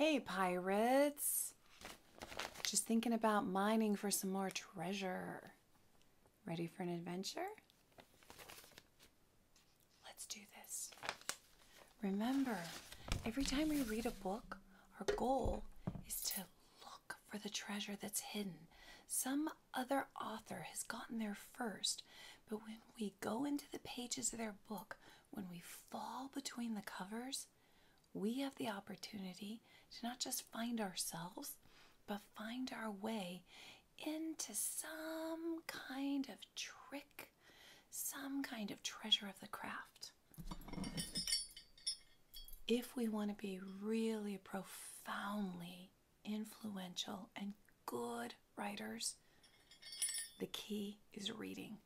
Hey pirates! Just thinking about mining for some more treasure. Ready for an adventure? Let's do this. Remember, every time we read a book, our goal is to look for the treasure that's hidden. Some other author has gotten there first, but when we go into the pages of their book, when we fall between the covers, we have the opportunity to not just find ourselves, but find our way into some kind of trick, some kind of treasure of the craft. If we want to be really profoundly influential and good writers, the key is reading.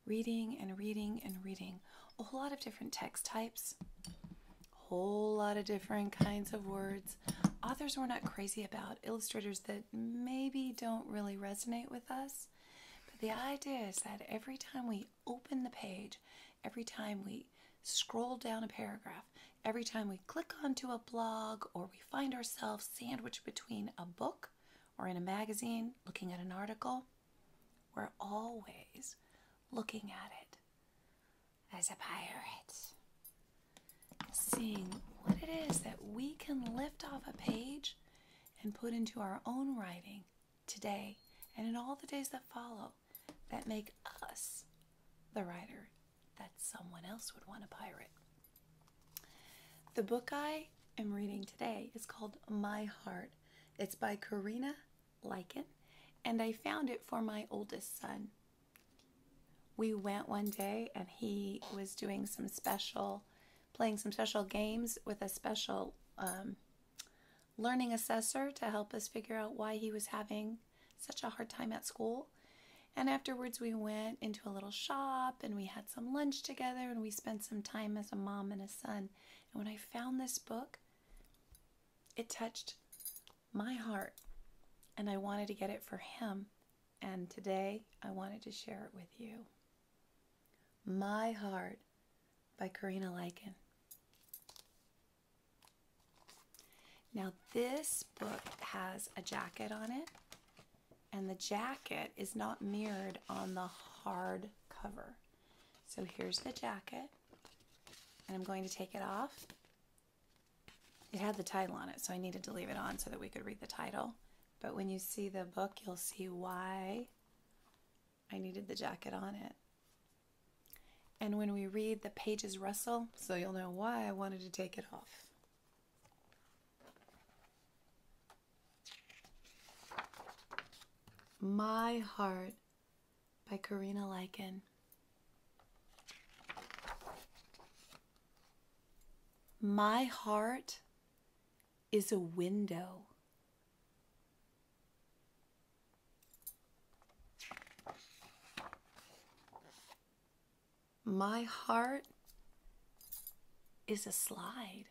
Reading and reading and reading. A whole lot of different text types. Whole lot of different kinds of words. Authors we're not crazy about. Illustrators that maybe don't really resonate with us. But the idea is that every time we open the page, every time we scroll down a paragraph, every time we click onto a blog or we find ourselves sandwiched between a book or in a magazine looking at an article, we're always looking at it as a pirate, seeing what it is that we can lift off a page and put into our own writing today and in all the days that follow that make us the writer that someone else would want to pirate. The book I am reading today is called My Heart. It's by Corinna Luyken, and I found it for my oldest son. We went one day and he was doing playing some special games with a special learning assessor to help us figure out why he was having such a hard time at school. And afterwards we went into a little shop and we had some lunch together and we spent some time as a mom and a son. And when I found this book, it touched my heart and I wanted to get it for him. And today I wanted to share it with you. My Heart by Corinna Luyken. Now this book has a jacket on it, and the jacket is not mirrored on the hard cover. So here's the jacket, and I'm going to take it off. It had the title on it, so I needed to leave it on so that we could read the title. But when you see the book, you'll see why I needed the jacket on it. And when we read, the pages rustle, so you'll know why I wanted to take it off. My Heart by Corinna Luyken. My heart is a window. My heart is a slide.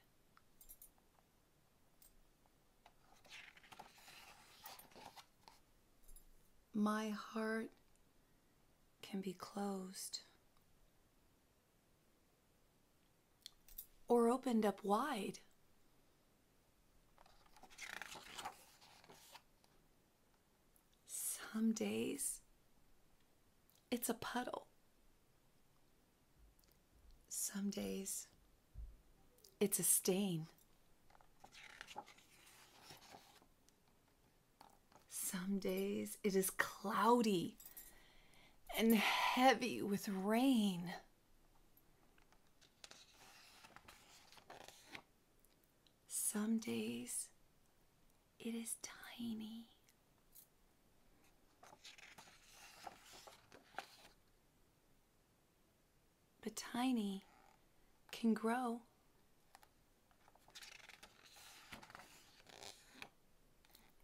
My heart can be closed or opened up wide. Some days it's a puddle. Some days it's a stain. Some days it is cloudy and heavy with rain. Some days it is tiny. But tiny can grow.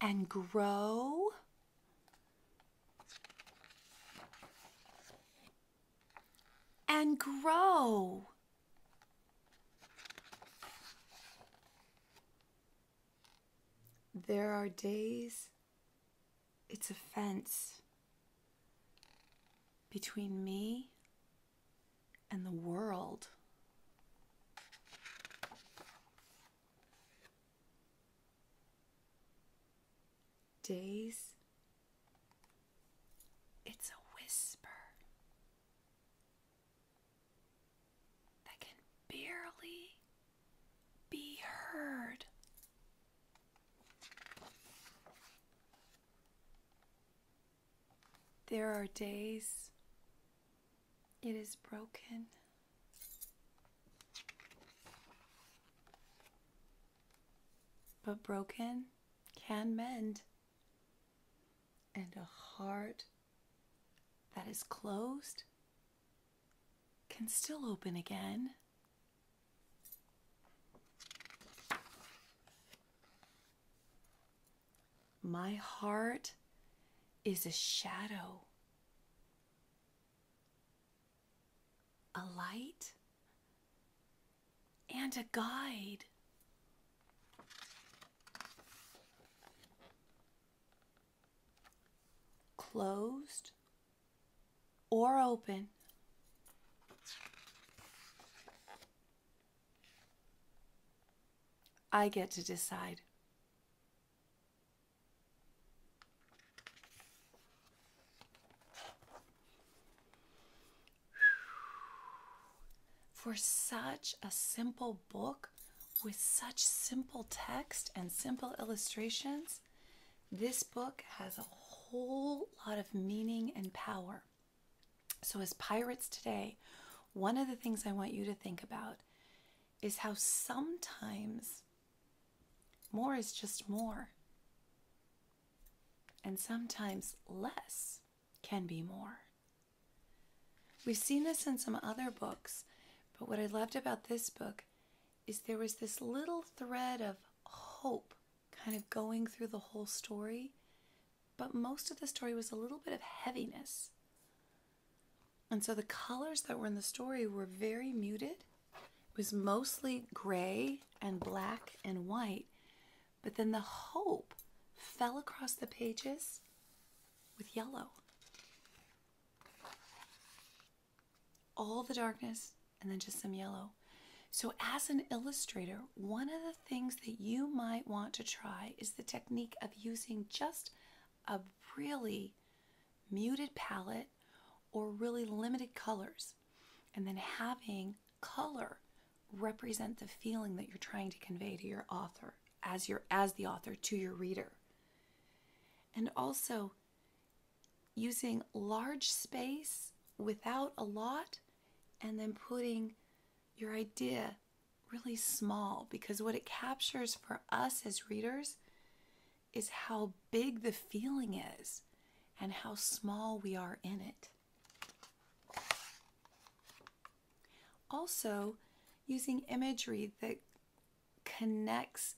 And grow. And grow. There are days it's a fence between me and the world. days it's a whisper that can barely be heard. There are days it is broken. But broken can mend. And a heart that is closed can still open again. My heart is a shadow, a light, and a guide. Closed or open, I get to decide. For such a simple book with such simple text and simple illustrations, this book has a whole lot of meaning and power. So as pirates today, one of the things I want you to think about is how sometimes more is just more. And sometimes less can be more. We've seen this in some other books, but what I loved about this book is there was this little thread of hope kind of going through the whole story, but most of the story was a little bit of heaviness. And so the colors that were in the story were very muted. It was mostly gray and black and white, but then the hope fell across the pages with yellow. All the darkness and then just some yellow. So as an illustrator, one of the things that you might want to try is the technique of using just a really muted palette or really limited colors, and then having color represent the feeling that you're trying to convey to your author as the author to your reader. And also using large space without a lot, and then putting your idea really small, because what it captures for us as readers is how big the feeling is and how small we are in it. Also, using imagery that connects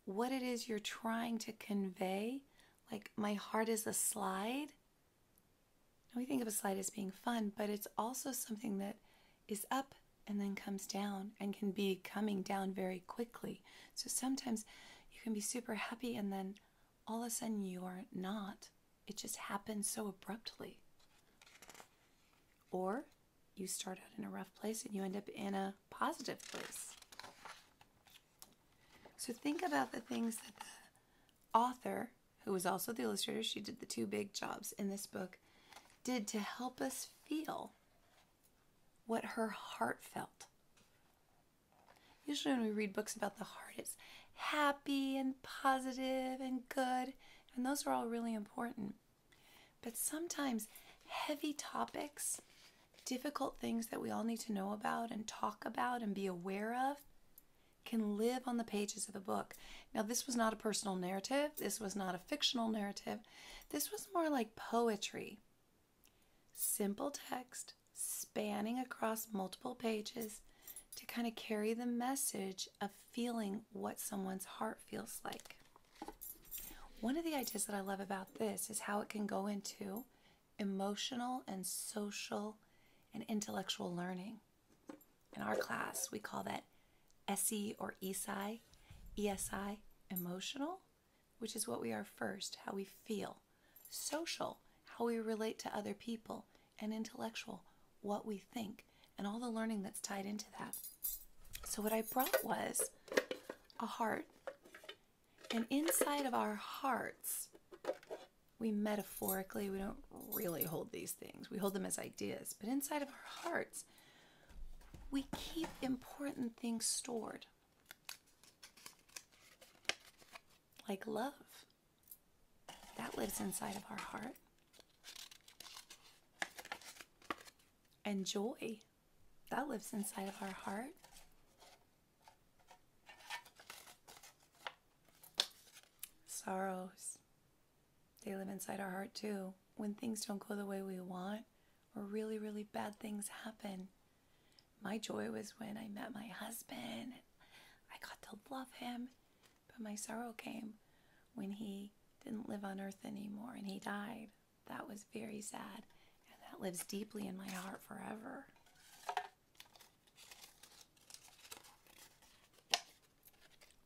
what it is you're trying to convey, like my heart is a slide. Now we think of a slide as being fun, but it's also something that is up and then comes down and can be coming down very quickly. So sometimes you can be super happy and then all of a sudden you are not. It just happens so abruptly. Or you start out in a rough place and you end up in a positive place. So think about the things that the author, who was also the illustrator, she did the two big jobs in this book, did to help us feel what her heart felt. Usually when we read books about the heart, it's happy and positive and good, and those are all really important. But sometimes heavy topics, difficult things that we all need to know about and talk about and be aware of, can live on the pages of the book. Now, this was not a personal narrative. This was not a fictional narrative. This was more like poetry. Simple text, spanning across multiple pages to kind of carry the message of feeling what someone's heart feels like. One of the ideas that I love about this is how it can go into emotional and social and intellectual learning. In our class, we call that SE or ESI, emotional, which is what we are first, how we feel. Social, how we relate to other people. And intellectual, what we think, and all the learning that's tied into that. So what I brought was a heart, and inside of our hearts We metaphorically, we don't really hold these things. We hold them as ideas. But inside of our hearts, we keep important things stored. Like love. That lives inside of our heart. And joy. That lives inside of our heart. Sorrows. They live inside our heart too. When things don't go the way we want, or really, really bad things happen. My joy was when I met my husband. I got to love him. But my sorrow came when he didn't live on earth anymore and he died. That was very sad. And that lives deeply in my heart forever.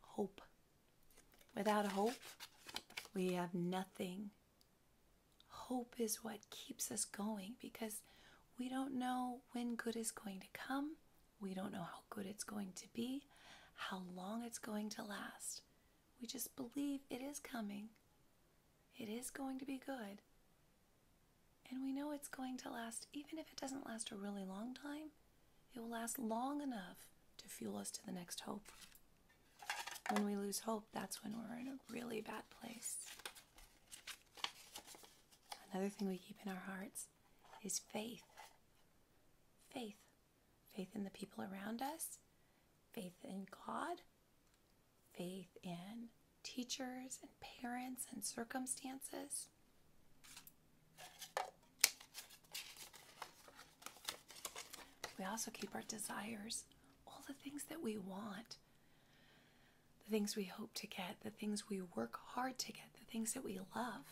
Hope. Without hope, we have nothing. Hope is what keeps us going because we don't know when good is going to come. We don't know how good it's going to be, how long it's going to last. We just believe it is coming. It is going to be good. And we know it's going to last, even if it doesn't last a really long time, it will last long enough to fuel us to the next hope. When we lose hope, that's when we're in a really bad place. Another thing we keep in our hearts is faith. Faith. Faith in the people around us. Faith in God. Faith in teachers and parents and circumstances. We also keep our desires, all the things that we want, the things we hope to get, the things we work hard to get, the things that we love.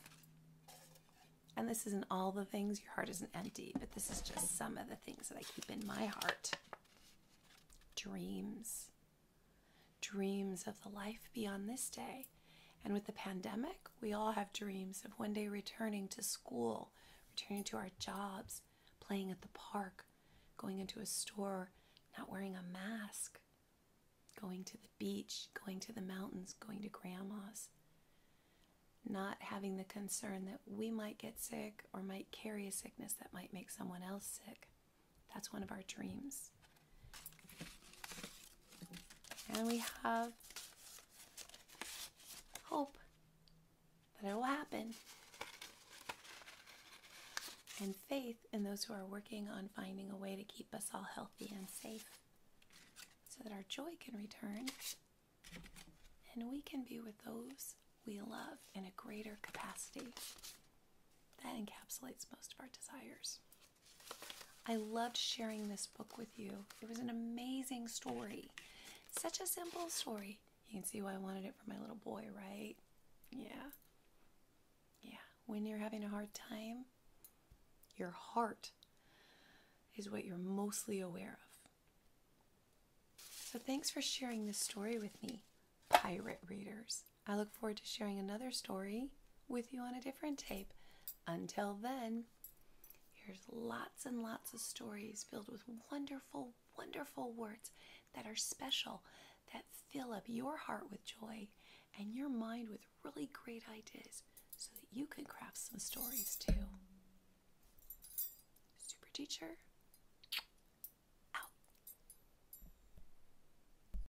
And this isn't all the things, your heart isn't empty, but this is just some of the things that I keep in my heart. Dreams. Dreams of the life beyond this day. And with the pandemic, we all have dreams of one day returning to school, returning to our jobs, playing at the park, going into a store, not wearing a mask, going to the beach, going to the mountains, going to grandma's. Not having the concern that we might get sick or might carry a sickness that might make someone else sick. That's one of our dreams. And we have hope that it will happen. And faith in those who are working on finding a way to keep us all healthy and safe so that our joy can return and we can be with those we love in a greater capacity. That encapsulates most of our desires. I loved sharing this book with you. It was an amazing story. Such a simple story. You can see why I wanted it for my little boy, right? Yeah. Yeah. When you're having a hard time, your heart is what you're mostly aware of. So thanks for sharing this story with me, pirate readers. I look forward to sharing another story with you on a different tape. Until then, here's lots and lots of stories filled with wonderful, wonderful words that are special, that fill up your heart with joy and your mind with really great ideas so that you can craft some stories too. Super Teacher